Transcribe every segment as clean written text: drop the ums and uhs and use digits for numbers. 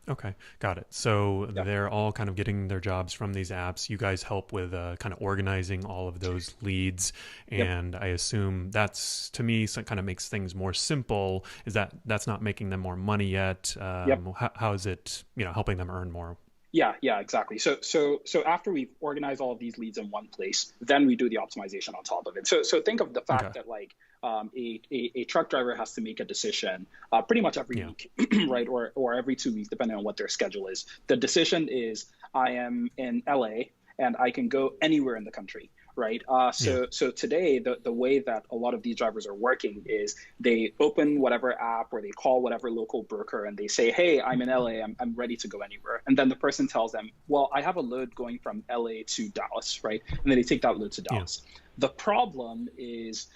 Okay, got it. So Yeah. they're all kind of getting their jobs from these apps. You guys help with kind of organizing all of those leads, Yep. and I assume that's to me some kind of makes things more simple. Is that's not making them more money yet? Yep. How is it, helping them earn more? Yeah, yeah, exactly. So after we've organized all of these leads in one place, then we do the optimization on top of it. So think of the Okay, fact that like a truck driver has to make a decision pretty much every yeah, week, right, or every 2 weeks, depending on what their schedule is. The decision is I am in LA and I can go anywhere in the country. Right. yeah, So today, the way that a lot of these drivers are working is they open whatever app or they call whatever local broker and they say, hey, I'm in LA, I'm ready to go anywhere. And then the person tells them, well, I have a load going from LA to Dallas, right? And then they take that load to yeah, Dallas. The problem is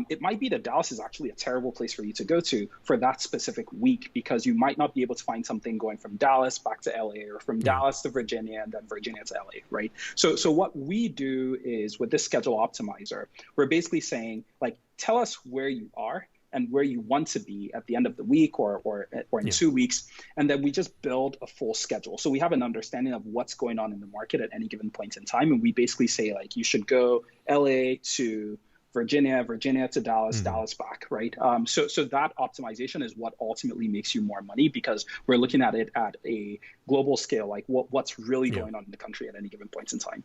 it might be that Dallas is actually a terrible place for you to go to for that specific week because you might not be able to find something going from Dallas back to LA or from yeah, Dallas to Virginia and then Virginia to LA, right? So what we do is with this schedule optimizer, we're basically saying like, tell us where you are and where you want to be at the end of the week or in yeah. 2 weeks, and then we just build a full schedule. So we have an understanding of what's going on in the market at any given point in time, and we basically say like you should go LA to Virginia, Virginia to Dallas, Hmm. Dallas back, right? So that optimization is what ultimately makes you more money because we're looking at it at a global scale, like what's really Yeah. going on in the country at any given point in time.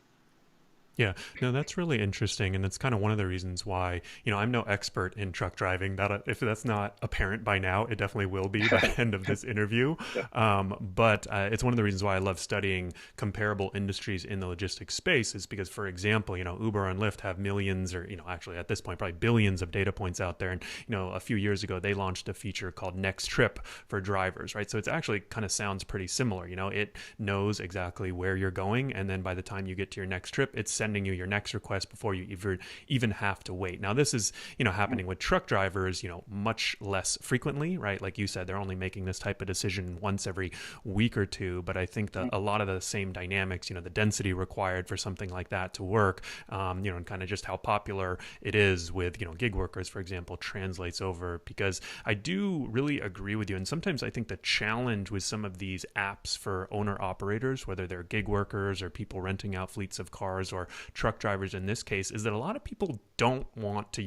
Yeah, no, that's really interesting, and that's kind of one of the reasons why I'm no expert in truck driving. That if that's not apparent by now, it definitely will be by the end of this interview. Yeah. But it's one of the reasons why I love studying comparable industries in the logistics space is because, for example, Uber and Lyft have millions, or actually at this point probably billions of data points out there, and a few years ago they launched a feature called Next Trip for drivers, right? So it's actually kind of sounds pretty similar. It knows exactly where you're going, and then by the time you get to your next trip, it's sending you your next request before you even have to wait. Now, this is, happening with truck drivers, much less frequently, right? Like you said, they're only making this type of decision once every week or two. But I think that a lot of the same dynamics, the density required for something like that to work, and kind of just how popular it is with, gig workers, for example, translates over because I do really agree with you. And sometimes I think the challenge with some of these apps for owner operators, whether they're gig workers or people renting out fleets of cars or truck drivers in this case, is that a lot of people don't want to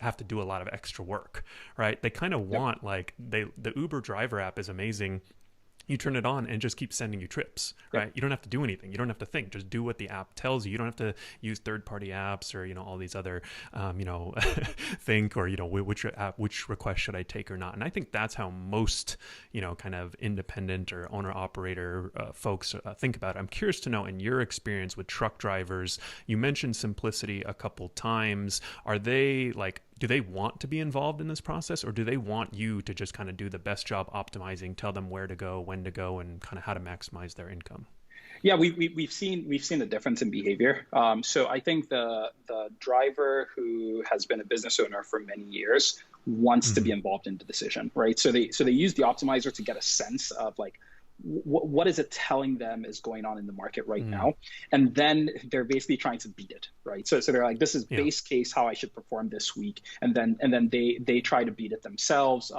have to do a lot of extra work, right? They kind of Yep. want the Uber driver app is amazing. You turn it on and it just keeps sending you trips, Yep. right? You don't have to do anything. You don't have to think. Just do what the app tells you. You don't have to use third-party apps or all these other, think or which request should I take or not. And I think that's how most kind of independent or owner operator folks think about it. I'm curious to know in your experience with truck drivers. You mentioned simplicity a couple times. Are they like do they want to be involved in this process, or do they want you to just kind of do the best job optimizing, tell them where to go, when to go, and kind of how to maximize their income? Yeah, we've seen a difference in behavior. So I think the driver who has been a business owner for many years wants to Mm-hmm. be involved in the decision, right? So they use the optimizer to get a sense of like what is it telling them is going on in the market right Mm. now, and then they're basically trying to beat it, right? So they're like, this is Yeah. base case how I should perform this week, and then they try to beat it themselves.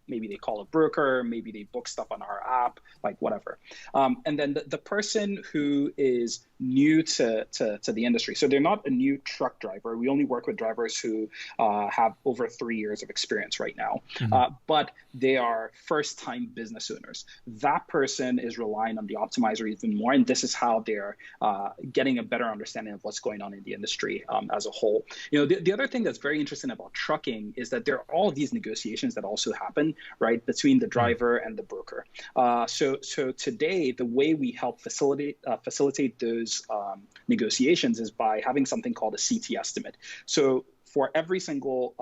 Maybe they call a broker, maybe they book stuff on our app, like whatever. And then the person who is new to the industry, so they're not a new truck driver. We only work with drivers who have over 3 years of experience right now, Mm-hmm. but they are first time business owners. That person is relying on the optimizer even more. And this is how they're getting a better understanding of what's going on in the industry as a whole. The other thing that's very interesting about trucking is that there are all of these negotiations that also happen, right, between the Mm. driver and the broker. So today, the way we help facilitate those negotiations is by having something called a CT estimate. So for every single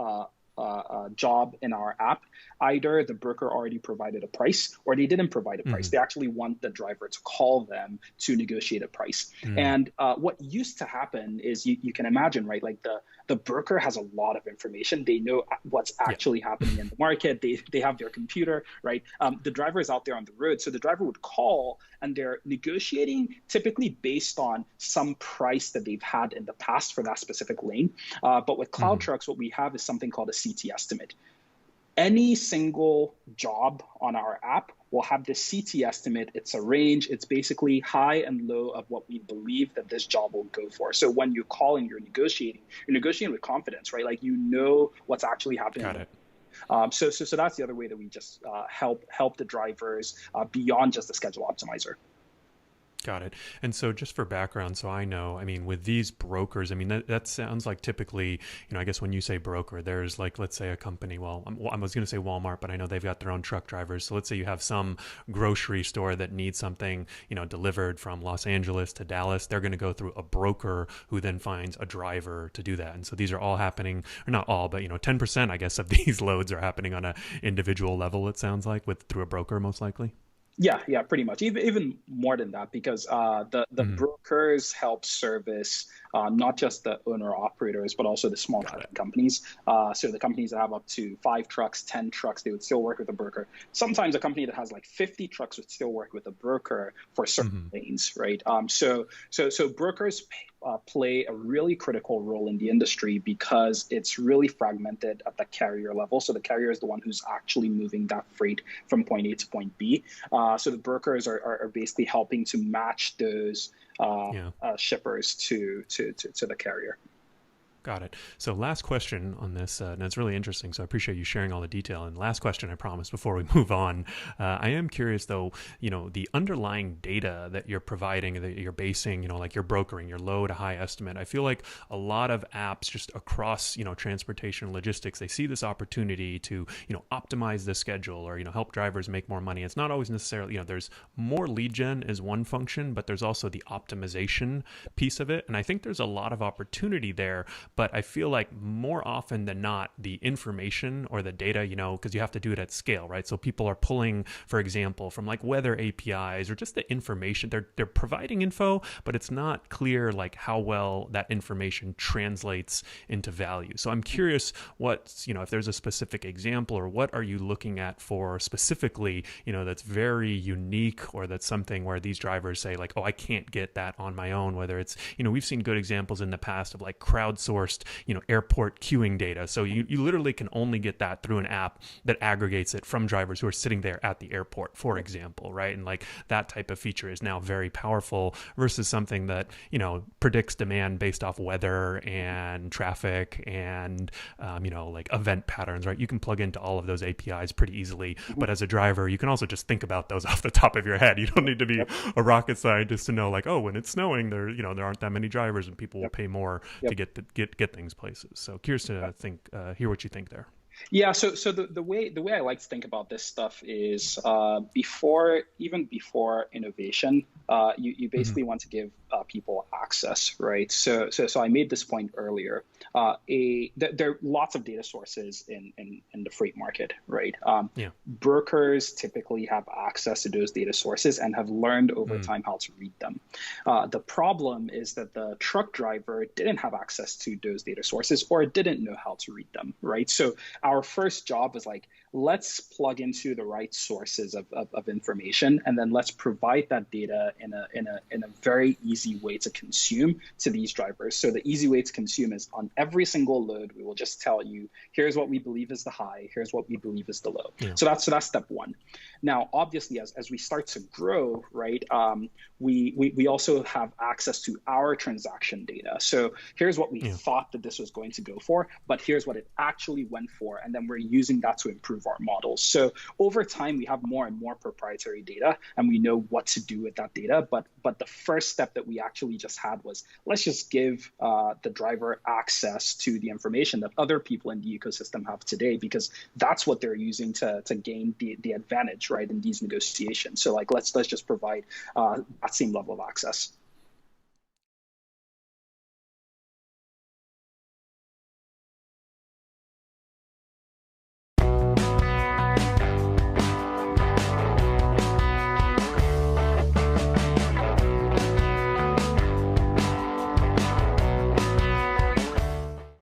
job in our app, either the broker already provided a price or they didn't provide a price. Mm-hmm. They actually want the driver to call them to negotiate a price. Mm. And what used to happen is you can imagine, right? Like the broker has a lot of information. They know what's Yeah. actually happening in the market. They have their computer, right? The driver is out there on the road. So the driver would call and they're negotiating typically based on some price that they've had in the past for that specific lane. But with Cloud Mm-hmm. Trucks, what we have is something called a CT estimate. Any single job on our app will have the CT estimate. It's a range. It's basically high and low of what we believe that this job will go for. So when you call and you're negotiating with confidence, right? Like, you know what's actually happening. Got it. So that's the other way that we just help the drivers beyond just the schedule optimizer. Got it. And so just for background, so I know, I mean, with these brokers, I mean, that sounds like typically, I guess when you say broker, there's like, let's say a company, well, I was going to say Walmart, but I know they've got their own truck drivers. So let's say you have some grocery store that needs something, delivered from Los Angeles to Dallas. They're going to go through a broker who then finds a driver to do that. And so these are all happening, or not all, but 10%, I guess, of these loads are happening on a individual level, it sounds like, through a broker most likely. Yeah, pretty much. Even more than that, because the brokers help service not just the owner operators, but also the small companies. So the companies that have up to 5 trucks, 10 trucks, they would still work with a broker. Sometimes a company that has like 50 trucks would still work with a broker for certain lanes, right? So brokers play a really critical role in the industry because it's really fragmented at the carrier level. So the carrier is the one who's actually moving that freight from point A to point B. So the brokers are basically helping to match those shippers to the carrier. Got it. So last question on this, and it's really interesting, so I appreciate you sharing all the detail. And last question, I promise, before we move on. I am curious, though, the underlying data that you're providing, that you're basing, like you're brokering, your low to high estimate. I feel like a lot of apps just across, transportation logistics, they see this opportunity to, optimize the schedule or, help drivers make more money. It's not always necessarily, there's more lead gen is one function, but there's also the optimization piece of it. And I think there's a lot of opportunity there. But I feel like more often than not, the information or the data, because you have to do it at scale, right? So people are pulling, for example, from like weather APIs or just the information. They're providing info, but it's not clear like how well that information translates into value. So I'm curious if there's a specific example or what are you looking at for specifically, that's very unique or that's something where these drivers say like, oh, I can't get that on my own, whether it's, we've seen good examples in the past of like crowdsourced, airport queuing data. So you literally can only get that through an app that aggregates it from drivers who are sitting there at the airport, for example, right? And like that type of feature is now very powerful versus something that, predicts demand based off weather and traffic and, like event patterns, right? You can plug into all of those APIs pretty easily. But as a driver, you can also just think about those off the top of your head. You don't need to be a rocket scientist to know like, oh, when it's snowing, there aren't that many drivers and people will pay more to get things places. So curious to hear what you think there. Yeah, so the way I like to think about this stuff is before innovation, you basically want to give people access, right? So I made this point earlier. There are lots of data sources in the freight market, right? Brokers typically have access to those data sources and have learned over time how to read them. The problem is that the truck driver didn't have access to those data sources or didn't know how to read them, right? So our first job is like, let's plug into the right sources of information, and then let's provide that data in a very easy way to consume to these drivers. So the easy way to consume is on every single load, we will just tell you, here's what we believe is the high, here's what we believe is the low. Yeah. So that's step one. Now, obviously, as we start to grow, right, we also have access to our transaction data. So here's what we thought that this was going to go for, but here's what it actually went for, and then we're using that to improve our models. So over time, we have more and more proprietary data, and we know what to do with that data. But the first step that we actually just had was, let's just give the driver access to the information that other people in the ecosystem have today, because that's what they're using to gain the advantage, right, in these negotiations. So like, let's just provide that same level of access.